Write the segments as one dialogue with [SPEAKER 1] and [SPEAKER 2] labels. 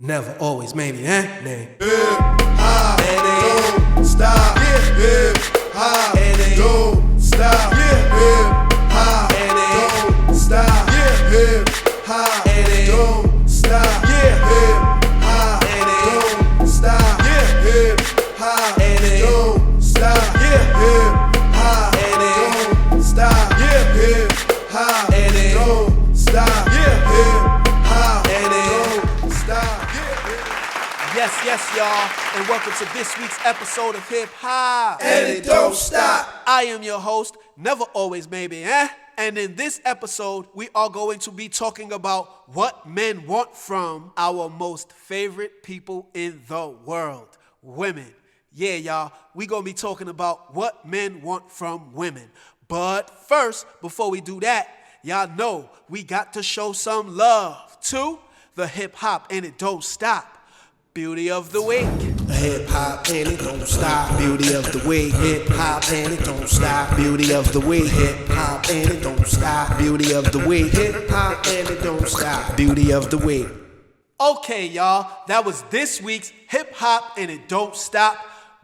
[SPEAKER 1] Never, always, maybe, eh? Nay.
[SPEAKER 2] Don't stop. Hip hop. Don't stop. Hip hop. Don't stop. Hip hop. Don't stop. Hip hop. Don't stop. Hip hop. Don't stop. Hip hop. Don't stop. Hip hop. Don't stop. Hip hop. Don't stop.
[SPEAKER 3] Yes, y'all, and welcome to this week's episode of Hip Hop.
[SPEAKER 2] And it don't stop.
[SPEAKER 3] I am your host, Never Always Maybe, and in this episode, we are going to be talking about what men want from our most favorite people in the world, women. Yeah, y'all, we gonna be talking about what men want from women. But first, before we do that, y'all know we got to show some love to the Hip Hop and it don't stop. Beauty of the week.
[SPEAKER 1] Hip hop and it don't stop. Beauty of the week. Hip hop and it don't stop. Beauty of the week. Hip hop and it don't stop. Beauty of the week. Hip hop and it don't stop. Beauty of the week.
[SPEAKER 3] Okay, y'all, that was this week's Hip Hop and it don't stop.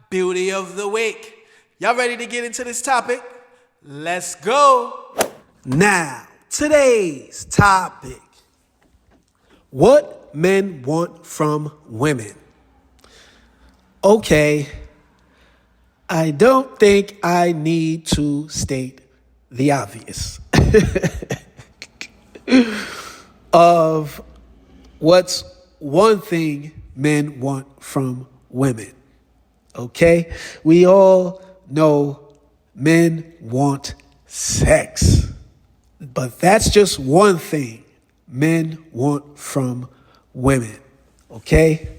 [SPEAKER 3] Beauty of the week. Y'all ready to get into this topic? Let's go. Now, today's topic. What men want from women. Okay, I don't think I need to state the obvious of what's one thing men want from women. Okay, we all know men want sex, but that's just one thing men want from women, okay?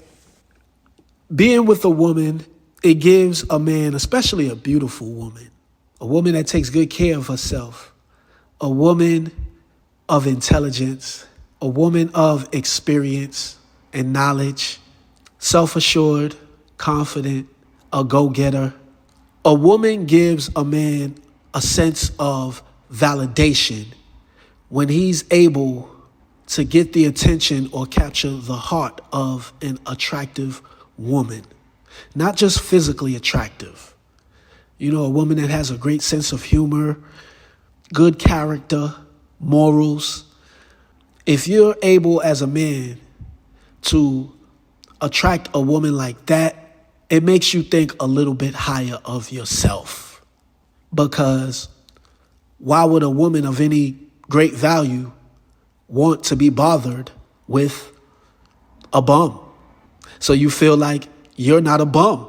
[SPEAKER 3] Being with a woman, it gives a man, especially a beautiful woman, a woman that takes good care of herself, a woman of intelligence, a woman of experience and knowledge, self-assured, confident, a go-getter. A woman gives a man a sense of validation when he's able to get the attention or capture the heart of an attractive woman. Not just physically attractive. You know, a woman that has a great sense of humor, good character, morals. If you're able as a man to attract a woman like that, it makes you think a little bit higher of yourself. Because why would a woman of any great value want to be bothered with a bum? So you feel like you're not a bum.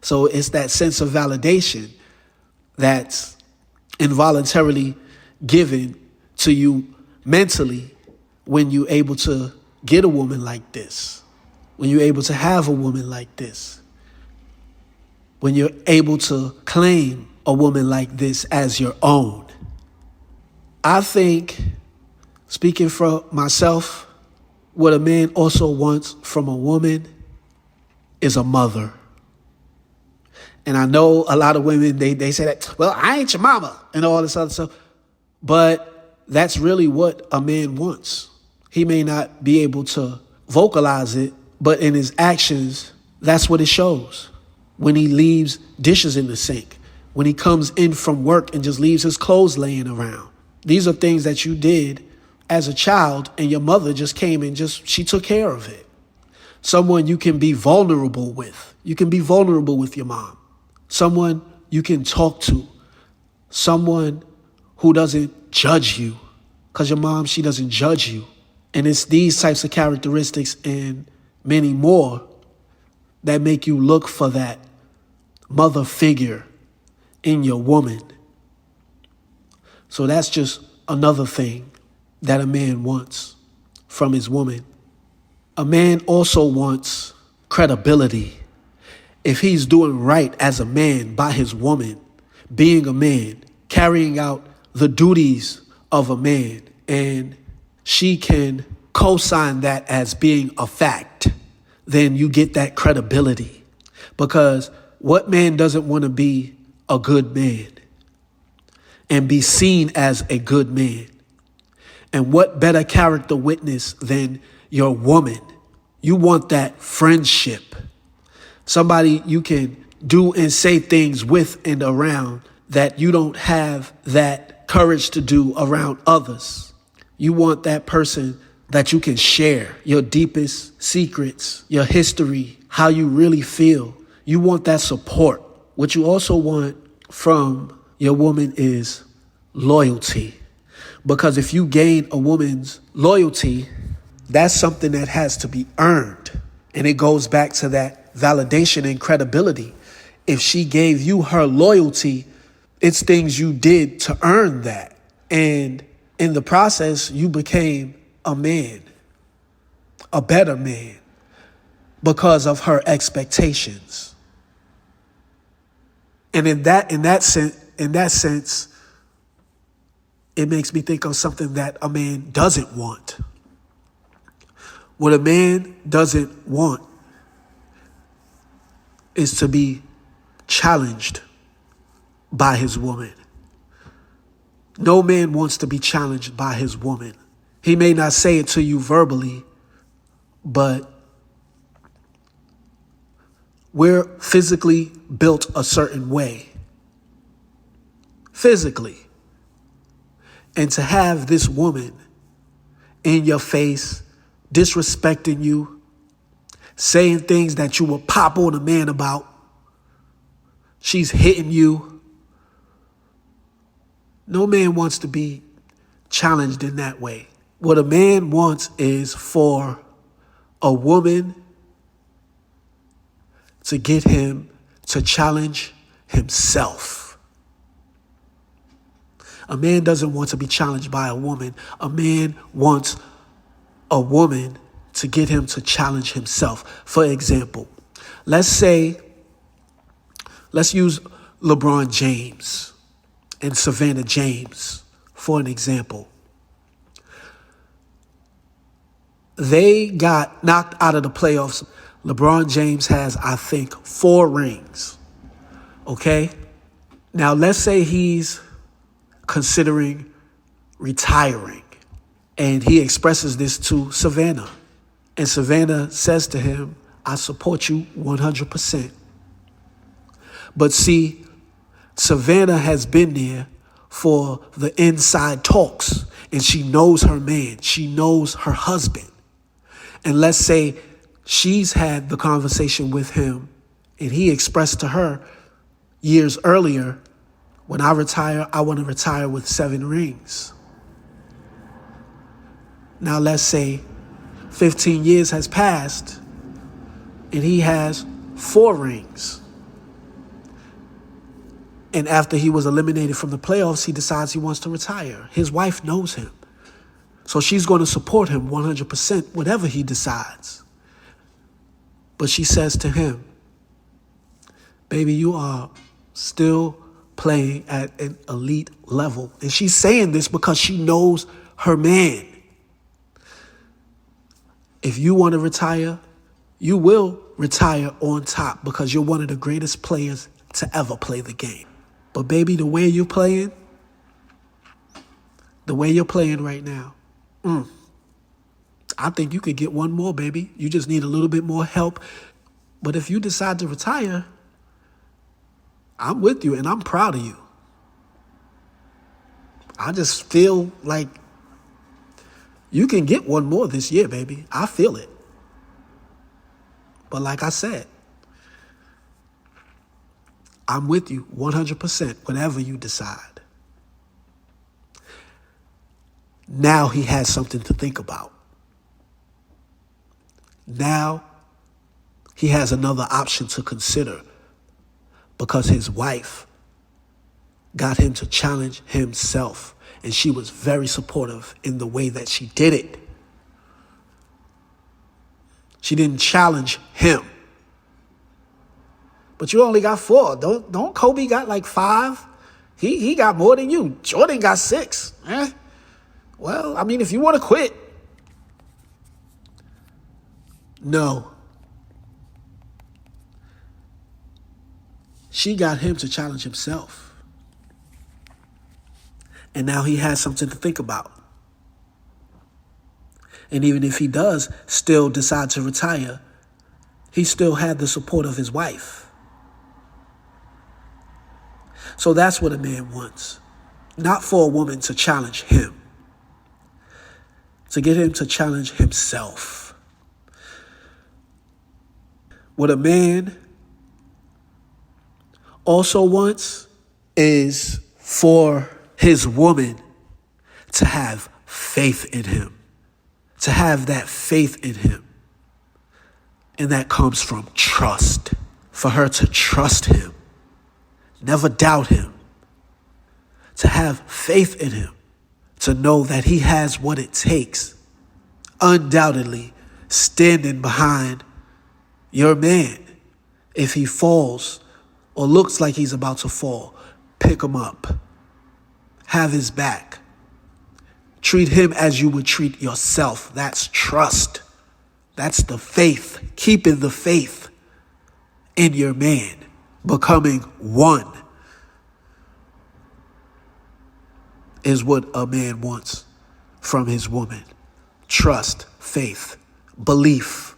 [SPEAKER 3] So it's that sense of validation that's involuntarily given to you mentally when you're able to get a woman like this, when you're able to have a woman like this, when you're able to claim a woman like this as your own. I think, speaking for myself, what a man also wants from a woman is a mother. And I know a lot of women, they say that, well, I ain't your mama and all this other stuff. But that's really what a man wants. He may not be able to vocalize it, but in his actions, that's what it shows. When he leaves dishes in the sink, when he comes in from work and just leaves his clothes laying around. These are things that you did as a child, and your mother just came and she took care of it. Someone you can be vulnerable with. You can be vulnerable with your mom. Someone you can talk to. Someone who doesn't judge you. Because your mom, she doesn't judge you. And it's these types of characteristics and many more that make you look for that mother figure in your woman. So that's just another thing that a man wants from his woman. A man also wants credibility. If he's doing right as a man by his woman, being a man, carrying out the duties of a man, and she can co-sign that as being a fact, then you get that credibility. Because what man doesn't want to be a good man and be seen as a good man? And what better character witness than your woman You want that friendship. Somebody you can do and say things with and around that you don't have that courage to do around others. You want that person that you can share your deepest secrets, your history, how you really feel. You want that support. What you also want from your woman is loyalty. Because if you gain a woman's loyalty, that's something that has to be earned. And it goes back to that validation and credibility. If she gave you her loyalty, it's things you did to earn that. And in the process, you became a man, a better man, because of her expectations. And in that sense, it makes me think of something that a man doesn't want. What a man doesn't want is to be challenged by his woman. No man wants to be challenged by his woman. He may not say it to you verbally, but we're physically built a certain way. Physically. And to have this woman in your face, disrespecting you, saying things that you will pop on a man about, she's hitting you. No man wants to be challenged in that way. What a man wants is for a woman to get him to challenge himself. A man doesn't want to be challenged by a woman. A man wants a woman to get him to challenge himself. For example, let's use LeBron James and Savannah James for an example. They got knocked out of the playoffs. LeBron James has, I think, 4 rings. Okay? Now, let's say he's considering retiring. And he expresses this to Savannah. And Savannah says to him, I support you 100%. But see, Savannah has been there for the inside talks. And she knows her man. She knows her husband. And let's say she's had the conversation with him and he expressed to her years earlier, when I retire, I want to retire with 7 rings. Now let's say 15 years has passed and he has 4 rings. And after he was eliminated from the playoffs, he decides he wants to retire. His wife knows him. So she's going to support him 100%, whatever he decides. But she says to him, baby, you are still playing at an elite level. And she's saying this because she knows her man. If you want to retire, you will retire on top because you're one of the greatest players to ever play the game. But baby, the way you're playing right now, I think you could get one more, baby. You just need a little bit more help. But if you decide to retire, I'm with you and I'm proud of you. I just feel like you can get one more this year, baby. I feel it. But like I said, I'm with you 100%, whatever you decide. Now he has something to think about. Now he has another option to consider because his wife got him to challenge himself, and she was very supportive in the way that she did it. She didn't challenge him. But you only got 4. Don't Kobe got like 5? He got more than you. Jordan got 6. Well, I mean, if you want to quit. No. She got him to challenge himself. And now he has something to think about. And even if he does still decide to retire, he still had the support of his wife. So that's what a man wants. Not for a woman to challenge him. To get him to challenge himself. What a man also wants is for his woman to have faith in him. To have that faith in him. And that comes from trust. For her to trust him. Never doubt him. To have faith in him. To know that he has what it takes. Undoubtedly standing behind your man. If he falls or looks like he's about to fall, pick him up. Have his back. Treat him as you would treat yourself. That's trust. That's the faith. Keeping the faith in your man. Becoming one is what a man wants from his woman. Trust, faith, belief.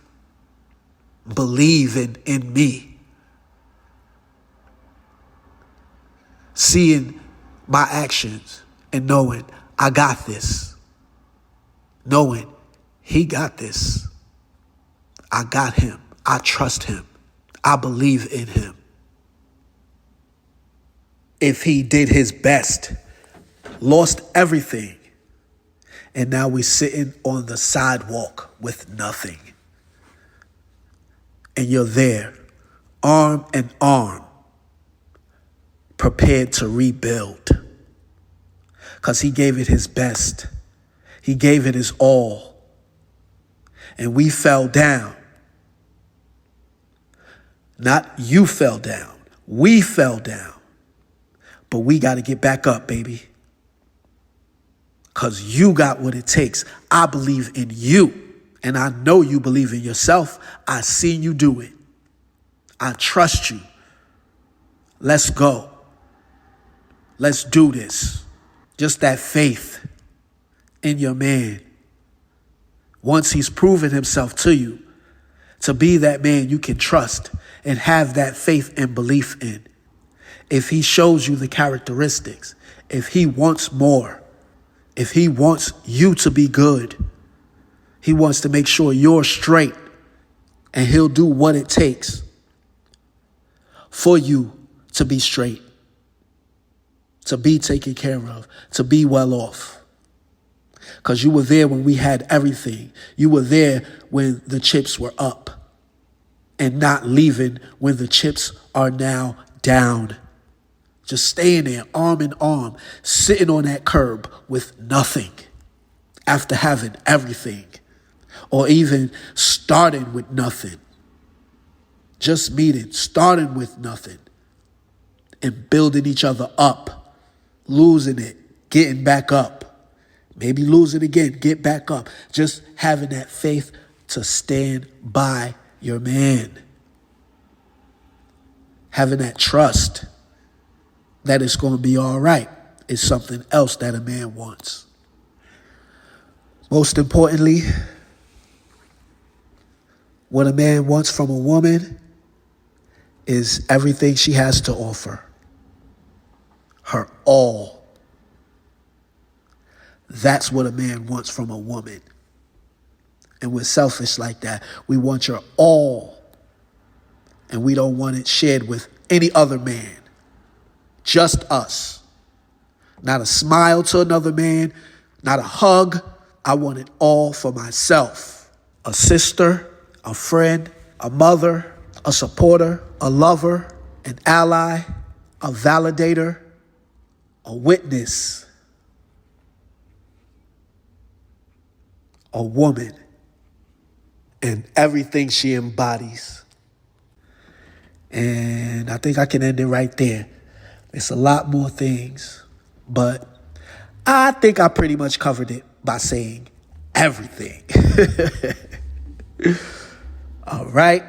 [SPEAKER 3] Believe in me. Seeing my actions and knowing I got this. Knowing he got this. I got him. I trust him. I believe in him. If he did his best, lost everything, and now we're sitting on the sidewalk with nothing, and you're there, arm in arm, prepared to rebuild, because he gave it his best. He gave it his all, and we fell down. Not you fell down. We fell down. But we got to get back up, baby. Because you got what it takes. I believe in you. And I know you believe in yourself. I seen you do it. I trust you. Let's go. Let's do this. Just that faith in your man. Once he's proven himself to you, to be that man you can trust and have that faith and belief in. If he shows you the characteristics, if he wants more, if he wants you to be good, he wants to make sure you're straight, and he'll do what it takes for you to be straight, to be taken care of, to be well off. Because you were there when we had everything. You were there when the chips were up, and not leaving when the chips are now down. Just staying there, arm in arm, sitting on that curb with nothing after having everything, or even starting with nothing. Just meeting, starting with nothing, and building each other up, losing it, getting back up, maybe losing again, get back up. Just having that faith to stand by your man. Having that trust that it's going to be all right is something else that a man wants. Most importantly, what a man wants from a woman is everything she has to offer. Her all. That's what a man wants from a woman. And we're selfish like that. We want your all. And we don't want it shared with any other man. Just us. Not a smile to another man. Not a hug. I want it all for myself. A sister, a friend, a mother, a supporter, a lover, an ally, a validator, a witness, a woman, and everything she embodies. And I think I can end it right there. It's a lot more things, but I think I pretty much covered it by saying everything. All right.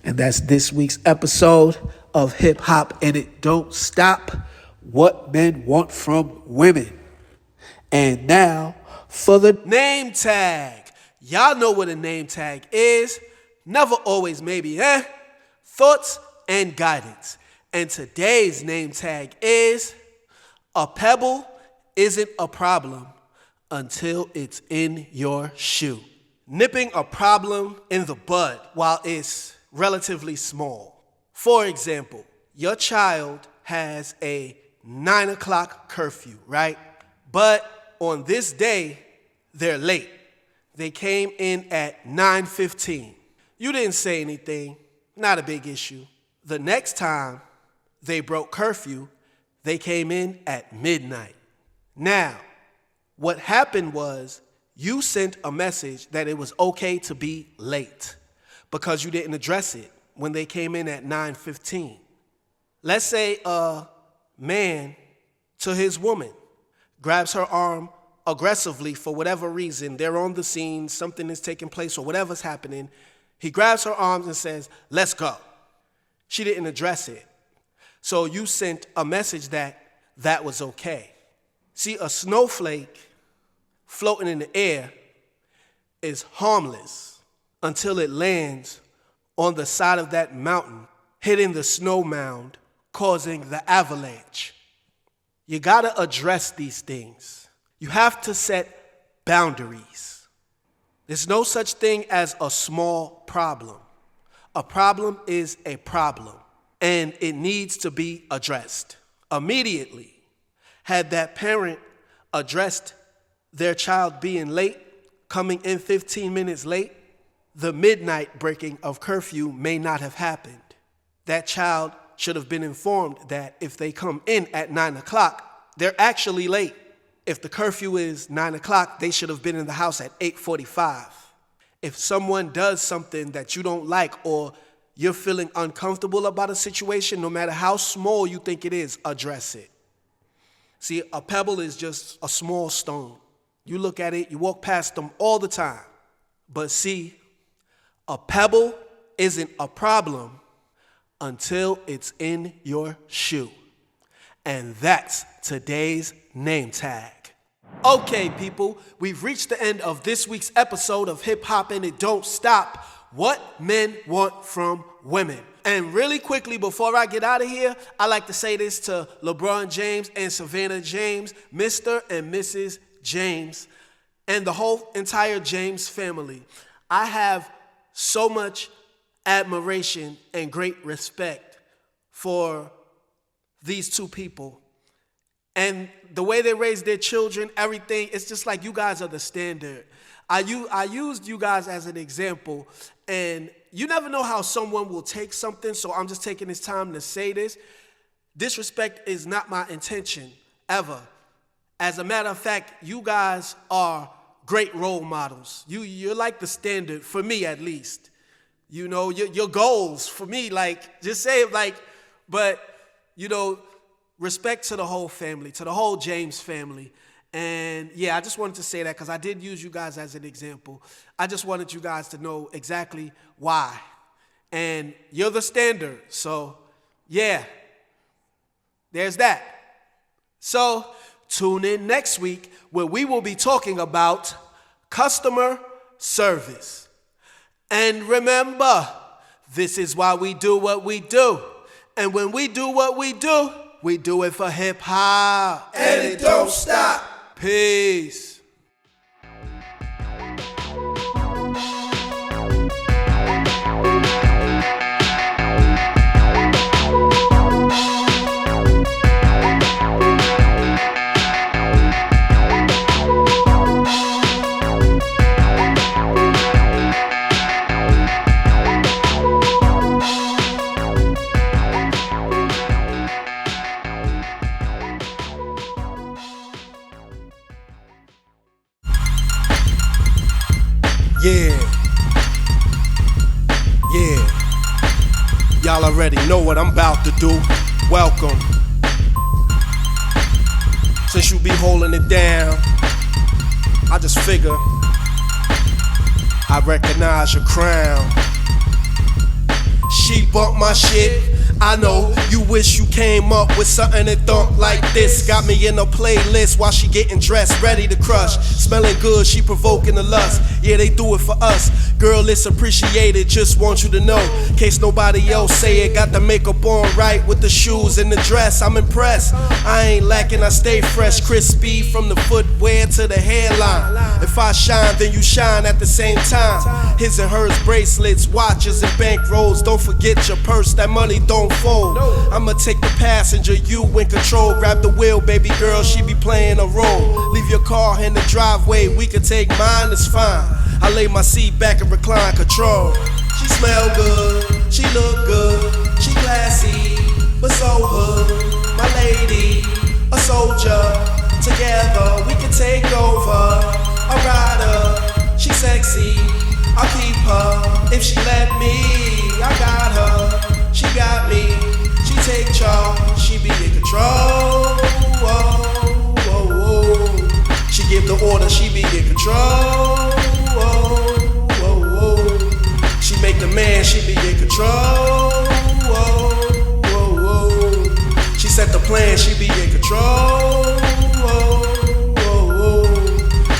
[SPEAKER 3] And that's this week's episode of Hip Hop and It Don't Stop. What men want from women. And now for the
[SPEAKER 1] name tag. Y'all know what a name tag is. Never, always, maybe, thoughts and guidance. And today's name tag is: a pebble isn't a problem until it's in your shoe. Nipping a problem in the bud while it's relatively small. For example, your child has a 9 o'clock curfew, right? But on this day, they're late. They came in at 9:15. You didn't say anything, not a big issue. The next time they broke curfew, they came in at midnight. Now, what happened was you sent a message that it was okay to be late because you didn't address it when they came in at 9:15. Let's say a man to his woman grabs her arm aggressively for whatever reason. They're on the scene, something is taking place or whatever's happening. He grabs her arms and says, "Let's go." She didn't address it. So you sent a message that was okay. See, a snowflake floating in the air is harmless until it lands on the side of that mountain, hitting the snow mound, causing the avalanche. You gotta address these things. You have to set boundaries. There's no such thing as a small problem. A problem is a problem, and it needs to be addressed immediately. Had that parent addressed their child being late, coming in 15 minutes late, the midnight breaking of curfew may not have happened. That child should have been informed that if they come in at 9 o'clock, they're actually late. If the curfew is 9 o'clock, they should have been in the house at 8:45. If someone does something that you don't like or you're feeling uncomfortable about a situation, no matter how small you think it is, address it. See, a pebble is just a small stone. You look at it, you walk past them all the time. But see, a pebble isn't a problem until it's in your shoe. And that's today's name tag. Okay, people, we've reached the end of this week's episode of Hip Hop and It Don't Stop: What Men Want from Women. And really quickly, before I get out of here, I like to say this to LeBron James and Savannah James, Mr. and Mrs. James, and the whole entire James family. I have so much admiration and great respect for these two people. And the way they raise their children, everything, it's just like you guys are the standard. I used you guys as an example, and you never know how someone will take something, so I'm just taking this time to say this. Disrespect is not my intention, ever. As a matter of fact, you guys are great role models. You're like the standard, for me at least. You know, your goals, for me, like, just say it like, but, you know, respect to the whole family, to the whole James family. And yeah, I just wanted to say that because I did use you guys as an example. I just wanted you guys to know exactly why. And you're the standard. So yeah, there's that. So tune in next week where we will be talking about customer service. And remember, this is why we do what we do. And when we do what we do it for hip hop.
[SPEAKER 2] And it don't stop.
[SPEAKER 1] Peace. Yeah. Y'all already know what I'm about to do. Welcome. Since you be holding it down, I just figure I recognize your crown. She bought my shit,
[SPEAKER 2] I know you wish you came up with something that thump like this. Got me in a playlist while she getting dressed, ready to crush. Smelling good, she provoking the lust. Yeah, they do it for us. Girl, it's appreciated, just want you to know. In case nobody else say it, got the makeup on right with the shoes and the dress. I'm impressed. I ain't lacking, I stay fresh, crispy from the footwear to the hairline. If I shine, then you shine at the same time. His and hers bracelets, watches, and bankrolls. Don't forget your purse, that money don't fold. I'ma take the passenger, you in control. Grab the wheel, baby girl, she be playing a role. Leave your car in the driveway, we can take mine, it's fine. I lay my seat back and recline control. She smell good, she look good, she classy, but so hood. My lady, a soldier, together we can take over. A rider, she sexy, I'll keep her if she let me. I got her, she got me, she take charge, she be in control. Whoa, whoa, whoa. She give the order, she be in control. Whoa, whoa, whoa. She make the man, she be in control. Whoa, whoa, whoa. She set the plan, she be in control. Whoa, whoa, whoa.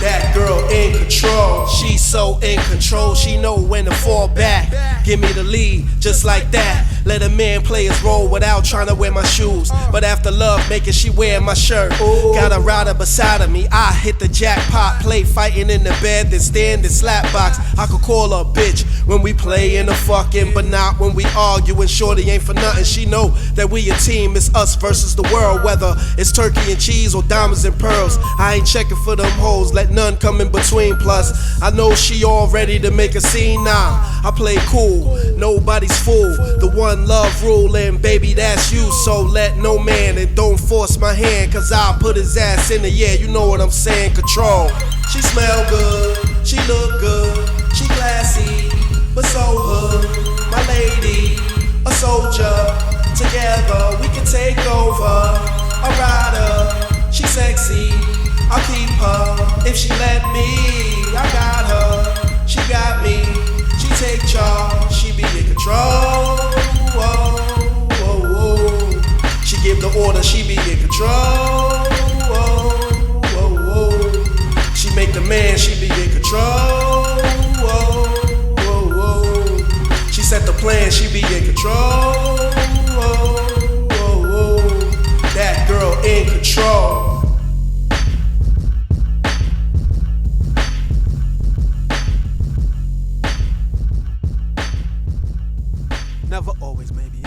[SPEAKER 2] That girl in control, she so in control, she know when to fall back. Give me the lead, just like that. Let a man play his role without trying to wear my shoes. But after love making, she wear my shirt. Got a rider beside of me, I hit the jackpot. Play fighting in the bed, then stand in slap box. I could call her a bitch when we play in the fucking, but not when we arguing. Shorty ain't for nothing, she know that we a team. It's us versus the world, whether it's turkey and cheese or diamonds and pearls. I ain't checking for them hoes, let none come in between. Plus, I know she all ready to make a scene. Nah, I play cool, nobody's fool. The one love rule, and baby, that's you. So let no man, and don't force my hand, cause I'll put his ass in the air, you know what I'm saying, control. She smell good, she look good, she classy, but so hood. My lady, a soldier, together we can take over. A rider, she sexy, I'll keep her if she let me. I got her, she got me, she take charge, she be in control. Whoa, whoa, whoa. She give the order, she be in control. Whoa, whoa, whoa. She make the man, she be in control. Whoa, whoa, whoa. She set the plan, she be in control. Whoa, whoa, whoa. That girl in control.
[SPEAKER 1] Never always, maybe.